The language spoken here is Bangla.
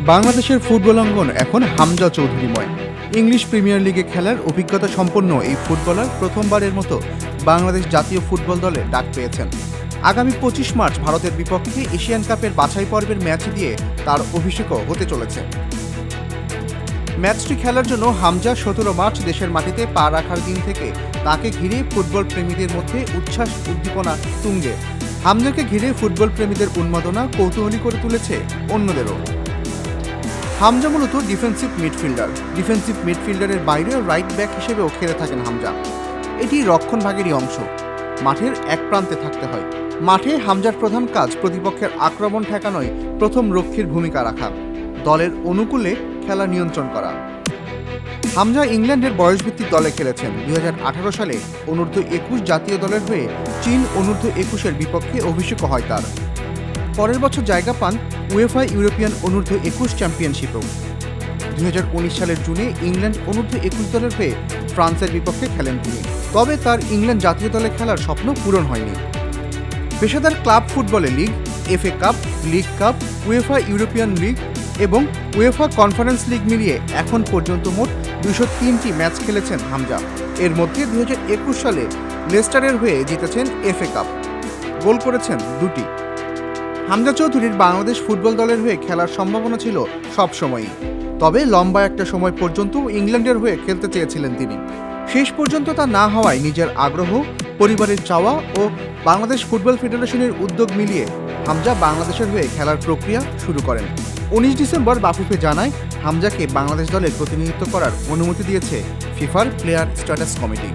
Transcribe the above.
বাংলাদেশের ফুটবল অঙ্গন এখন হামজা চৌধুরীময়। ইংলিশ প্রিমিয়ার লিগে খেলার অভিজ্ঞতা সম্পন্ন এই ফুটবলার প্রথমবারের মতো বাংলাদেশ জাতীয় ফুটবল দলে ডাক পেয়েছেন। আগামী 25 মার্চ ভারতের বিপক্ষে এশিয়ান কাপের বাছাই পর্বের ম্যাচ দিয়ে তার অভিষেকও হতে চলেছে। ম্যাচটি খেলার জন্য হামজা 17 মার্চ দেশের মাটিতে পা রাখার দিন থেকে তাকে ঘিরে ফুটবল প্রেমীদের মধ্যে উচ্ছ্বাস উদ্দীপনা তুঙ্গে। হামজাকে ঘিরে ফুটবল প্রেমীদের উন্মাদনা কৌতূহলী করে তুলেছে অন্যদেরও। হামজা মূলত ডিফেন্সিভ মিডফিল্ডারের বাইরেও রাইট ব্যাক হিসেবেও খেলে থাকেন হামজা। এটি রক্ষণভাগেরই অংশ। মাঠের এক প্রান্তে থাকতে হয়। মাঠে হামজার প্রধান কাজ প্রতিপক্ষের আক্রমণ ঠেকানোয় প্রথম রক্ষীর ভূমিকা রাখা, দলের অনুকূলে খেলা নিয়ন্ত্রণ করা। হামজা ইংল্যান্ডের বয়সভিত্তিক দলে খেলেছেন। 2018 সালে অনূর্ধ্ব-21 জাতীয় দলের হয়ে চীন অনূর্ধ্ব-21-এর বিপক্ষে অভিষেক হয় তার। পরের বছর জায়গা পান উয়েফা ইউরোপিয়ান অনূর্ধ্ব-21 চ্যাম্পিয়নশিপেও। 2019 সালের জুনে ইংল্যান্ড অনূর্ধ্ব-21 দলের হয়ে ফ্রান্সের বিপক্ষে খেলেন তিনি। তবে তার ইংল্যান্ড জাতীয় দলে খেলার স্বপ্ন পূরণ হয়নি। পেশাদার ক্লাব ফুটবলে league, FA cup, league cup, UEFA European league এবং উয়েফা কনফারেন্স লিগ মিলিয়ে এখন পর্যন্ত মোট 203টি ম্যাচ খেলেছেন হামজা। এর মধ্যে 2021 সালে লেস্টারের হয়ে জিতেছেন এফএ কাপ। গোল করেছেন 2টি। হামজা চৌধুরীর বাংলাদেশ ফুটবল দলের হয়ে খেলার সম্ভাবনা ছিল সবসময়ই। তবে লম্বা একটা সময় পর্যন্ত ইংল্যান্ডের হয়ে খেলতে চেয়েছিলেন তিনি। শেষ পর্যন্ত তা না হওয়ায় নিজের আগ্রহ, পরিবারের চাওয়া ও বাংলাদেশ ফুটবল ফেডারেশনের উদ্যোগ মিলিয়ে হামজা বাংলাদেশের হয়ে খেলার প্রক্রিয়া শুরু করেন। 19 ডিসেম্বর বাফুফে জানায় হামজাকে বাংলাদেশ দলে প্রতিনিধিত্ব করার অনুমতি দিয়েছে ফিফার প্লেয়ার স্ট্যাটাস কমিটি।